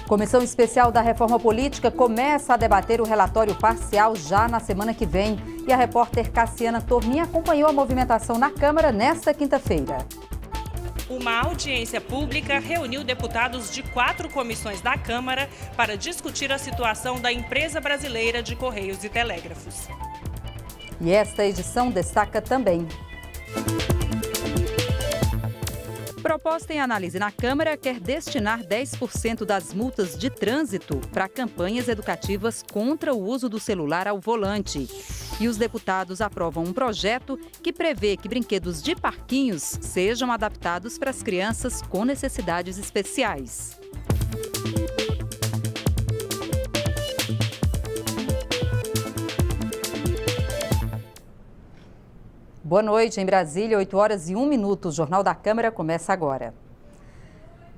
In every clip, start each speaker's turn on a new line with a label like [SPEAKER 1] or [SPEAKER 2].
[SPEAKER 1] Comissão Especial da Reforma Política começa a debater o relatório parcial já na semana que vem. E a repórter Cassiana Tormin acompanhou a movimentação na Câmara nesta quinta-feira.
[SPEAKER 2] Uma audiência pública reuniu deputados de 4 comissões da Câmara para discutir a situação da empresa brasileira de Correios e Telégrafos.
[SPEAKER 1] E esta edição destaca também: proposta em análise na Câmara quer destinar 10% das multas de trânsito para campanhas educativas contra o uso do celular ao volante. E os deputados aprovam um projeto que prevê que brinquedos de parquinhos sejam adaptados para as crianças com necessidades especiais. Boa noite, em Brasília, 8h01. O Jornal da Câmara começa agora.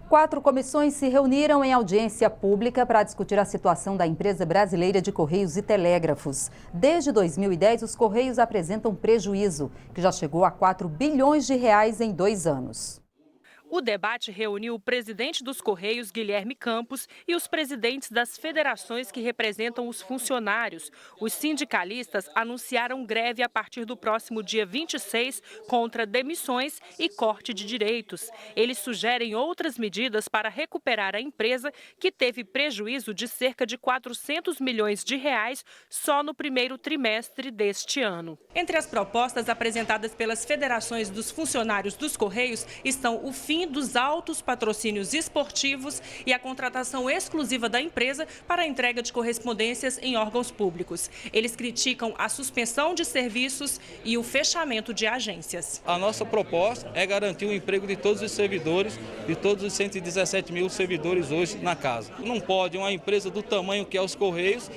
[SPEAKER 1] 4 comissões se reuniram em audiência pública para discutir a situação da empresa brasileira de Correios e Telégrafos. Desde 2010, os Correios apresentam prejuízo, que já chegou a 4 bilhões de reais em 2 anos.
[SPEAKER 2] O debate reuniu o presidente dos Correios, Guilherme Campos, e os presidentes das federações que representam os funcionários. Os sindicalistas anunciaram greve a partir do próximo dia 26 contra demissões e corte de direitos. Eles sugerem outras medidas para recuperar a empresa, que teve prejuízo de cerca de 400 milhões de reais só no primeiro trimestre deste ano. Entre as propostas apresentadas pelas federações dos funcionários dos Correios estão o fim dos altos patrocínios esportivos e a contratação exclusiva da empresa para a entrega de correspondências em órgãos públicos. Eles criticam a suspensão de serviços e o fechamento de agências.
[SPEAKER 3] A nossa proposta é garantir o emprego de todos os servidores, de todos os 117 mil servidores hoje na casa. Não pode uma empresa do tamanho que é os Correios,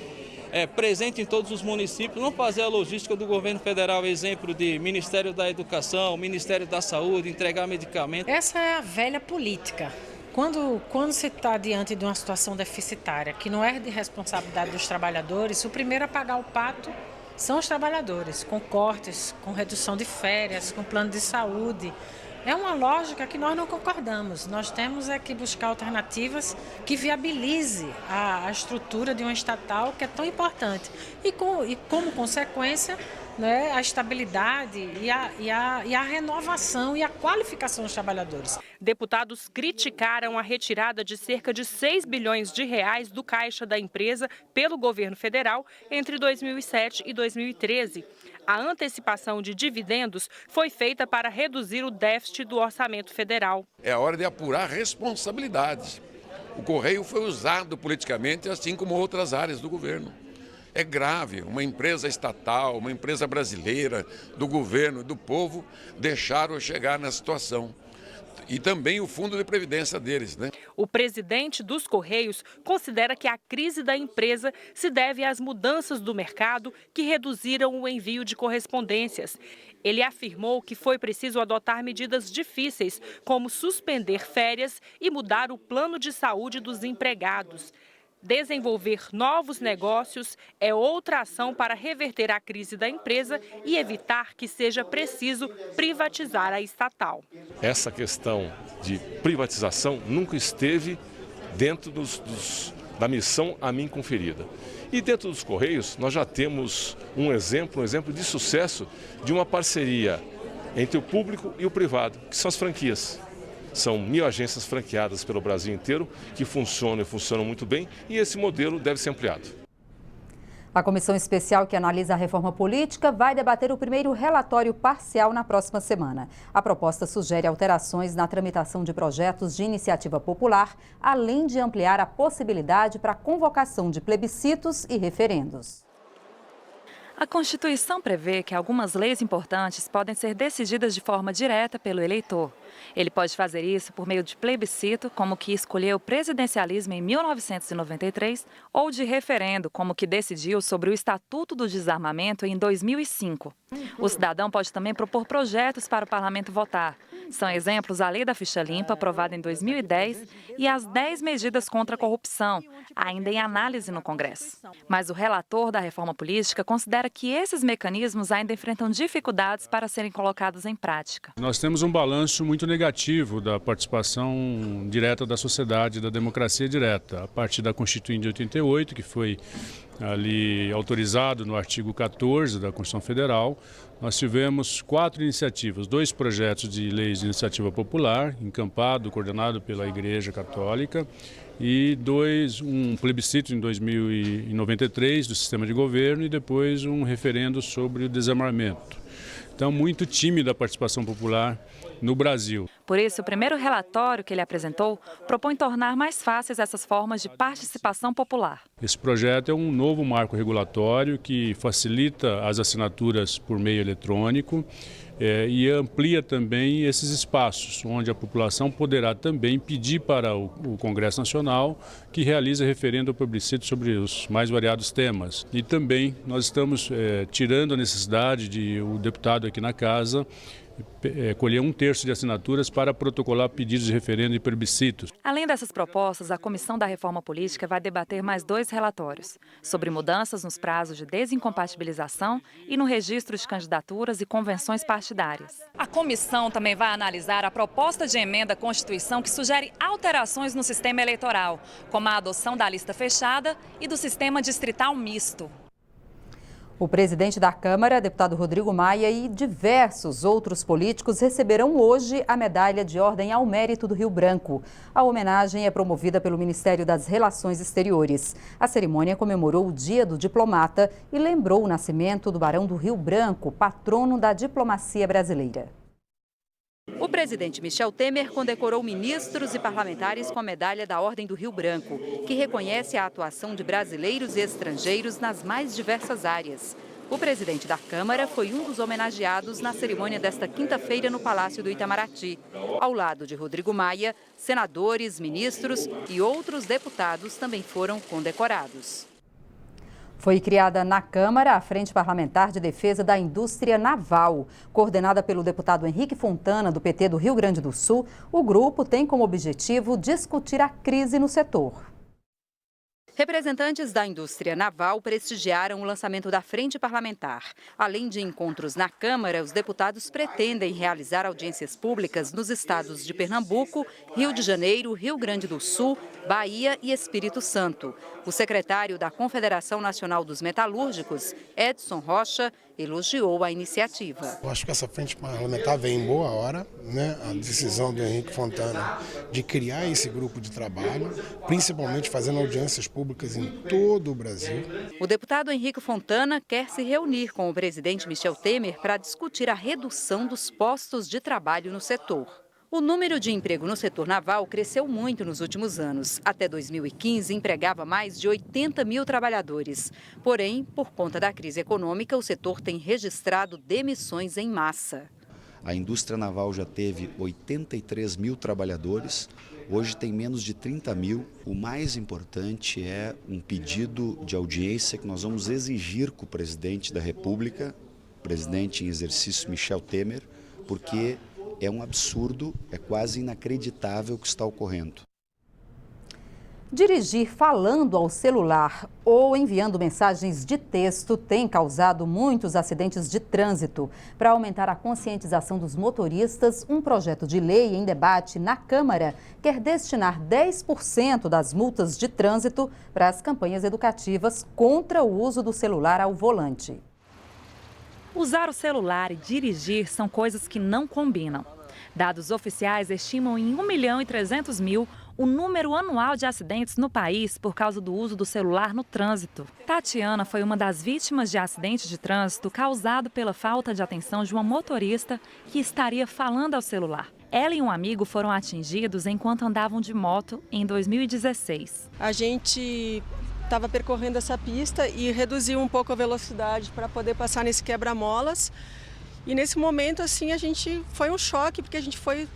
[SPEAKER 3] presente em todos os municípios, não fazer a logística do governo federal, exemplo de Ministério da Educação, Ministério da Saúde, entregar medicamentos.
[SPEAKER 4] Essa é a velha política. Quando se está diante de uma situação deficitária, que não é de responsabilidade dos trabalhadores, o primeiro a pagar o pato são os trabalhadores, com cortes, com redução de férias, com plano de saúde. É uma lógica que nós não concordamos. Nós temos que buscar alternativas que viabilize a estrutura de uma estatal que é tão importante. E como consequência, né, a estabilidade e a renovação e a qualificação dos trabalhadores.
[SPEAKER 2] Deputados criticaram a retirada de cerca de 6 bilhões de reais do caixa da empresa pelo governo federal entre 2007 e 2013. A antecipação de dividendos foi feita para reduzir o déficit do orçamento federal.
[SPEAKER 5] É hora de apurar responsabilidades. O Correio foi usado politicamente, assim como outras áreas do governo. É grave uma empresa estatal, uma empresa brasileira, do governo, do povo, deixaram chegar na situação. E também o fundo de previdência deles, né?
[SPEAKER 2] O presidente dos Correios considera que a crise da empresa se deve às mudanças do mercado que reduziram o envio de correspondências. Ele afirmou que foi preciso adotar medidas difíceis, como suspender férias e mudar o plano de saúde dos empregados. Desenvolver novos negócios é outra ação para reverter a crise da empresa e evitar que seja preciso privatizar a estatal.
[SPEAKER 6] Essa questão de privatização nunca esteve dentro da missão a mim conferida. E dentro dos Correios nós já temos um exemplo de sucesso de uma parceria entre o público e o privado, que são as franquias. São 1.000 agências franqueadas pelo Brasil inteiro que funcionam e funcionam muito bem, e esse modelo deve ser ampliado.
[SPEAKER 1] A comissão especial que analisa a reforma política vai debater o primeiro relatório parcial na próxima semana. A proposta sugere alterações na tramitação de projetos de iniciativa popular, além de ampliar a possibilidade para a convocação de plebiscitos e referendos.
[SPEAKER 7] A Constituição prevê que algumas leis importantes podem ser decididas de forma direta pelo eleitor. Ele pode fazer isso por meio de plebiscito, como o que escolheu o presidencialismo em 1993, ou de referendo, como o que decidiu sobre o Estatuto do Desarmamento em 2005. O cidadão pode também propor projetos para o parlamento votar, São exemplos a Lei da Ficha Limpa, aprovada em 2010, e as 10 medidas contra a corrupção, ainda em análise no Congresso. Mas o relator da reforma política considera que esses mecanismos ainda enfrentam dificuldades para serem colocados em prática.
[SPEAKER 8] Nós temos um balanço muito negativo da participação direta da sociedade, da democracia direta, a partir da Constituinte de 88, que foi ali autorizado no artigo 14 da Constituição Federal. Nós tivemos 4 iniciativas, 2 projetos de leis de iniciativa popular, encampado, coordenado pela Igreja Católica, e um plebiscito em 2093 do sistema de governo e depois um referendo sobre o desarmamento. Então, muito tímida a participação popular no Brasil.
[SPEAKER 7] Por isso, o primeiro relatório que ele apresentou propõe tornar mais fáceis essas formas de participação popular.
[SPEAKER 8] Esse projeto é um novo marco regulatório que facilita as assinaturas por meio eletrônico e amplia também esses espaços, onde a população poderá também pedir para o Congresso Nacional que realize referendo ou plebiscito sobre os mais variados temas. E também nós estamos tirando a necessidade de o deputado aqui na casa colher 1/3 de assinaturas para protocolar pedidos de referendo e plebiscitos.
[SPEAKER 7] Além dessas propostas, a Comissão da Reforma Política vai debater mais 2 relatórios sobre mudanças nos prazos de desincompatibilização e no registro de candidaturas e convenções partidárias. A comissão também vai analisar a proposta de emenda à Constituição que sugere alterações no sistema eleitoral, como a adoção da lista fechada e do sistema distrital misto.
[SPEAKER 1] O presidente da Câmara, deputado Rodrigo Maia, e diversos outros políticos receberão hoje a Medalha de Ordem ao Mérito do Rio Branco. A homenagem é promovida pelo Ministério das Relações Exteriores. A cerimônia comemorou o Dia do Diplomata e lembrou o nascimento do Barão do Rio Branco, patrono da diplomacia brasileira. O presidente Michel Temer condecorou ministros e parlamentares com a Medalha da Ordem do Rio Branco, que reconhece a atuação de brasileiros e estrangeiros nas mais diversas áreas. O presidente da Câmara foi um dos homenageados na cerimônia desta quinta-feira no Palácio do Itamaraty. Ao lado de Rodrigo Maia, senadores, ministros e outros deputados também foram condecorados. Foi criada na Câmara a Frente Parlamentar de Defesa da Indústria Naval. Coordenada pelo deputado Henrique Fontana, do PT do Rio Grande do Sul, o grupo tem como objetivo discutir a crise no setor. Representantes da indústria naval prestigiaram o lançamento da Frente Parlamentar. Além de encontros na Câmara, os deputados pretendem realizar audiências públicas nos estados de Pernambuco, Rio de Janeiro, Rio Grande do Sul, Bahia e Espírito Santo. O secretário da Confederação Nacional dos Metalúrgicos, Edson Rocha, elogiou a iniciativa.
[SPEAKER 9] Eu acho que essa frente parlamentar vem em boa hora, né? A decisão do Henrique Fontana de criar esse grupo de trabalho, principalmente fazendo audiências públicas em todo o Brasil.
[SPEAKER 1] O deputado Henrique Fontana quer se reunir com o presidente Michel Temer para discutir a redução dos postos de trabalho no setor. O número de emprego no setor naval cresceu muito nos últimos anos. Até 2015, empregava mais de 80 mil trabalhadores. Porém, por conta da crise econômica, o setor tem registrado demissões em massa.
[SPEAKER 10] A indústria naval já teve 83 mil trabalhadores, hoje tem menos de 30 mil. O mais importante é um pedido de audiência que nós vamos exigir com o presidente da República, presidente em exercício Michel Temer, porque é um absurdo, é quase inacreditável o que está ocorrendo.
[SPEAKER 1] Dirigir falando ao celular ou enviando mensagens de texto tem causado muitos acidentes de trânsito. Para aumentar a conscientização dos motoristas, um projeto de lei em debate na Câmara quer destinar 10% das multas de trânsito para as campanhas educativas contra o uso do celular ao volante.
[SPEAKER 7] Usar o celular e dirigir são coisas que não combinam. Dados oficiais estimam em 1.300.000 o número anual de acidentes no país por causa do uso do celular no trânsito. Tatiana foi uma das vítimas de acidente de trânsito causado pela falta de atenção de uma motorista que estaria falando ao celular. Ela e um amigo foram atingidos enquanto andavam de moto em 2016.
[SPEAKER 11] A gente estava percorrendo essa pista e reduziu um pouco a velocidade para poder passar nesse quebra-molas. E nesse momento, assim, foi um choque, porque a gente foi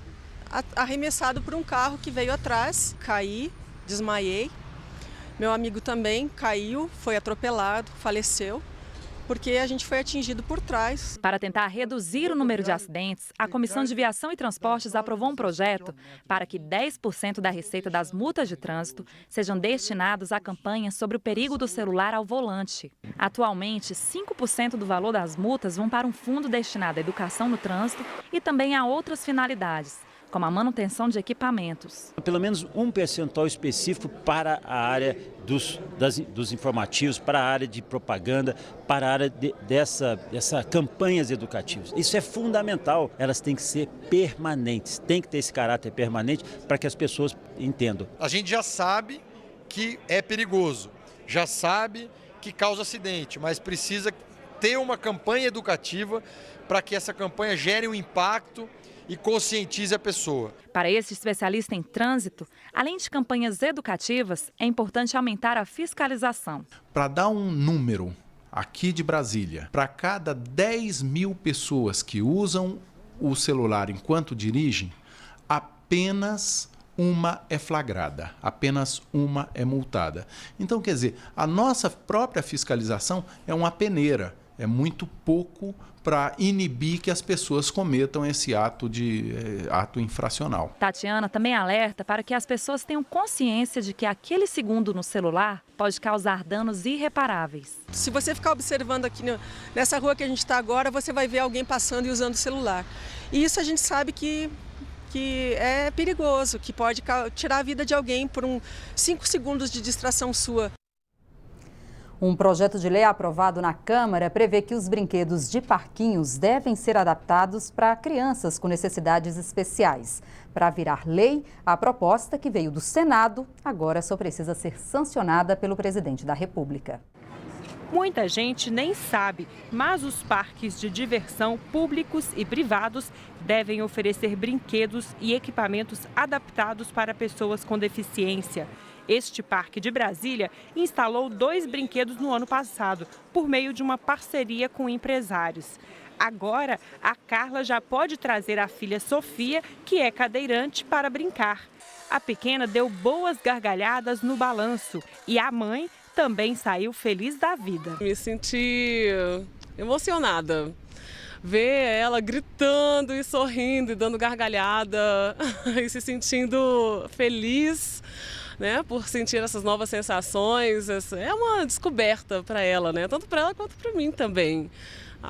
[SPEAKER 11] arremessado por um carro que veio atrás. Caí, desmaiei. Meu amigo também caiu, foi atropelado, faleceu. porque a gente foi atingido por trás.
[SPEAKER 7] Para tentar reduzir o número de acidentes, a Comissão de Viação e Transportes aprovou um projeto para que 10% da receita das multas de trânsito sejam destinados a campanhas sobre o perigo do celular ao volante. Atualmente, 5% do valor das multas vão para um fundo destinado à educação no trânsito e também a outras finalidades, como a manutenção de equipamentos.
[SPEAKER 12] Pelo menos um percentual específico para a área dos informativos, para a área de propaganda, para a área dessas campanhas educativas. Isso é fundamental, elas têm que ser permanentes, tem que ter esse caráter permanente para que as pessoas entendam.
[SPEAKER 13] A gente já sabe que é perigoso, já sabe que causa acidente, mas precisa ter uma campanha educativa para que essa campanha gere um impacto e conscientize a pessoa.
[SPEAKER 7] Para esse especialista em trânsito, além de campanhas educativas, é importante aumentar a fiscalização.
[SPEAKER 14] Para dar um número aqui de Brasília, para cada 10 mil pessoas que usam o celular enquanto dirigem, apenas uma é flagrada, apenas uma é multada. Então, quer dizer, a nossa própria fiscalização é uma peneira, é muito pouco para inibir que as pessoas cometam esse ato infracional.
[SPEAKER 7] Tatiana também alerta para que as pessoas tenham consciência de que aquele segundo no celular pode causar danos irreparáveis.
[SPEAKER 11] Se você ficar observando aqui nessa rua que a gente está agora, você vai ver alguém passando e usando o celular. E isso a gente sabe que é perigoso, que pode tirar a vida de alguém por 5 segundos de distração sua.
[SPEAKER 1] Um projeto de lei aprovado na Câmara prevê que os brinquedos de parquinhos devem ser adaptados para crianças com necessidades especiais. Para virar lei, a proposta, que veio do Senado, agora só precisa ser sancionada pelo presidente da República.
[SPEAKER 2] Muita gente nem sabe, mas os parques de diversão públicos e privados devem oferecer brinquedos e equipamentos adaptados para pessoas com deficiência. Este parque de Brasília instalou 2 brinquedos no ano passado, por meio de uma parceria com empresários. Agora, a Carla já pode trazer a filha Sofia, que é cadeirante, para brincar. A pequena deu boas gargalhadas no balanço e a mãe também saiu feliz da vida.
[SPEAKER 15] Me senti emocionada. Ver ela gritando e sorrindo e dando gargalhada e se sentindo feliz, né, por sentir essas novas sensações. É uma descoberta para ela, né, tanto para ela quanto para mim também.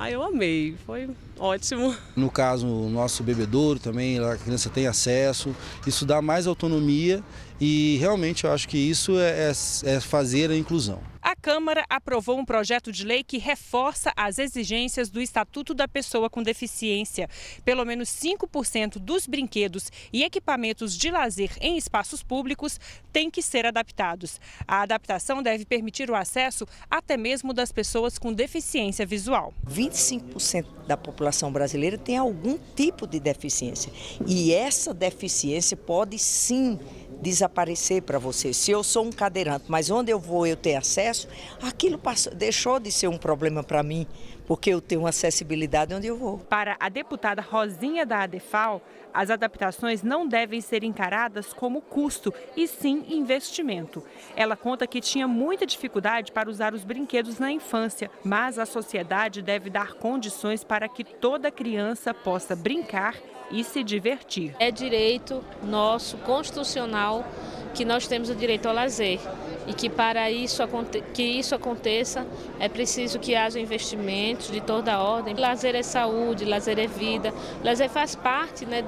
[SPEAKER 15] Eu amei, foi ótimo.
[SPEAKER 16] No caso, o nosso bebedouro também, a criança tem acesso, isso dá mais autonomia e realmente eu acho que isso é fazer a inclusão.
[SPEAKER 2] A Câmara aprovou um projeto de lei que reforça as exigências do Estatuto da Pessoa com Deficiência. Pelo menos 5% dos brinquedos e equipamentos de lazer em espaços públicos têm que ser adaptados. A adaptação deve permitir o acesso até mesmo das pessoas com deficiência visual.
[SPEAKER 17] 25% da população brasileira tem algum tipo de deficiência e essa deficiência pode sim desaparecer para você. Se eu sou um cadeirante, mas onde eu vou eu tenho acesso, aquilo deixou de ser um problema para mim, porque eu tenho acessibilidade onde eu vou.
[SPEAKER 2] Para a deputada Rosinha da ADEFAL, as adaptações não devem ser encaradas como custo, e sim investimento. Ela conta que tinha muita dificuldade para usar os brinquedos na infância, mas a sociedade deve dar condições para que toda criança possa brincar e se divertir.
[SPEAKER 18] É direito nosso, constitucional, que nós temos o direito ao lazer e que para isso aconteça é preciso que haja investimentos de toda a ordem. Lazer é saúde, lazer é vida, lazer faz parte, né,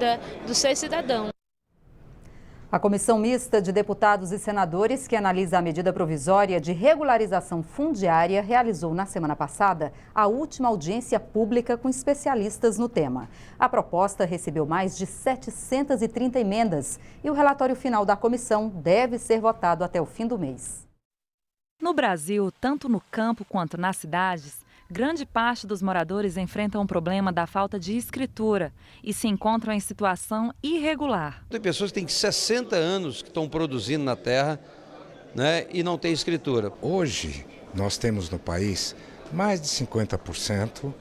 [SPEAKER 18] do ser cidadão.
[SPEAKER 1] A Comissão Mista de Deputados e Senadores, que analisa a medida provisória de regularização fundiária, realizou na semana passada a última audiência pública com especialistas no tema. A proposta recebeu mais de 730 emendas e o relatório final da comissão deve ser votado até o fim do mês.
[SPEAKER 7] No Brasil, tanto no campo quanto nas cidades, grande parte dos moradores enfrentam o problema da falta de escritura e se encontram em situação irregular.
[SPEAKER 19] Tem pessoas que têm 60 anos que estão produzindo na terra, né, e não tem escritura.
[SPEAKER 20] Hoje, nós temos no país mais de 50%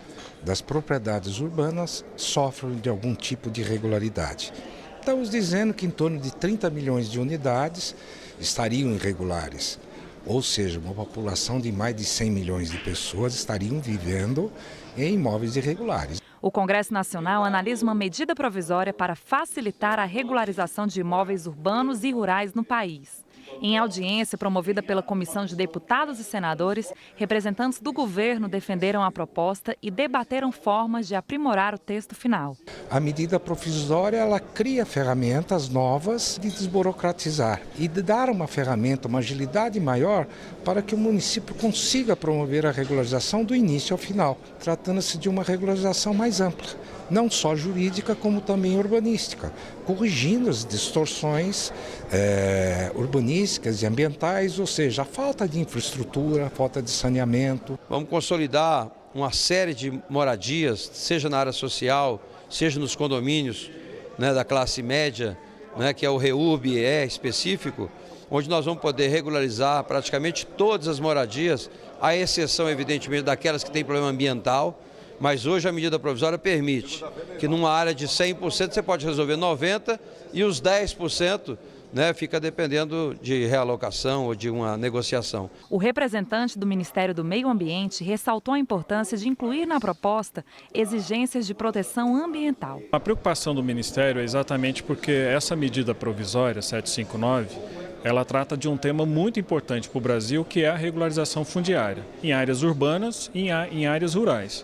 [SPEAKER 20] das propriedades urbanas sofrem de algum tipo de irregularidade. Estamos dizendo que em torno de 30 milhões de unidades estariam irregulares. Ou seja, uma população de mais de 100 milhões de pessoas estariam vivendo em imóveis irregulares.
[SPEAKER 7] O Congresso Nacional analisa uma medida provisória para facilitar a regularização de imóveis urbanos e rurais no país. Em audiência promovida pela Comissão de Deputados e Senadores, representantes do governo defenderam a proposta e debateram formas de aprimorar o texto final.
[SPEAKER 20] A medida provisória ela cria ferramentas novas de desburocratizar e de dar uma ferramenta, uma agilidade maior para que o município consiga promover a regularização do início ao final, tratando-se de uma regularização mais ampla, não só jurídica como também urbanística, corrigindo as distorções urbanísticas e ambientais, ou seja, a falta de infraestrutura, a falta de saneamento.
[SPEAKER 19] Vamos consolidar uma série de moradias, seja na área social, seja nos condomínios, né, da classe média, né, que é o REURB específico, onde nós vamos poder regularizar praticamente todas as moradias, à exceção, evidentemente, daquelas que têm problema ambiental. Mas hoje a medida provisória permite que numa área de 100% você pode resolver 90% e os 10%, né, fica dependendo de realocação ou de uma negociação.
[SPEAKER 7] O representante do Ministério do Meio Ambiente ressaltou a importância de incluir na proposta exigências de proteção ambiental.
[SPEAKER 21] A preocupação do Ministério é exatamente porque essa medida provisória 759, ela trata de um tema muito importante para o Brasil, que é a regularização fundiária, em áreas urbanas e em áreas rurais.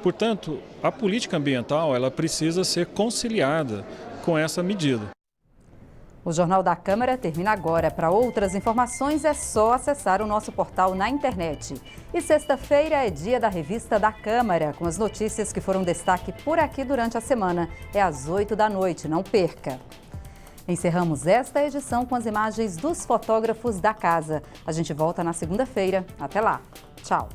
[SPEAKER 21] Portanto, a política ambiental ela precisa ser conciliada com essa medida.
[SPEAKER 1] O Jornal da Câmara termina agora. Para outras informações é só acessar o nosso portal na internet. E sexta-feira é dia da Revista da Câmara, com as notícias que foram destaque por aqui durante a semana. É às 20h, não perca! Encerramos esta edição com as imagens dos fotógrafos da casa. A gente volta na segunda-feira. Até lá. Tchau.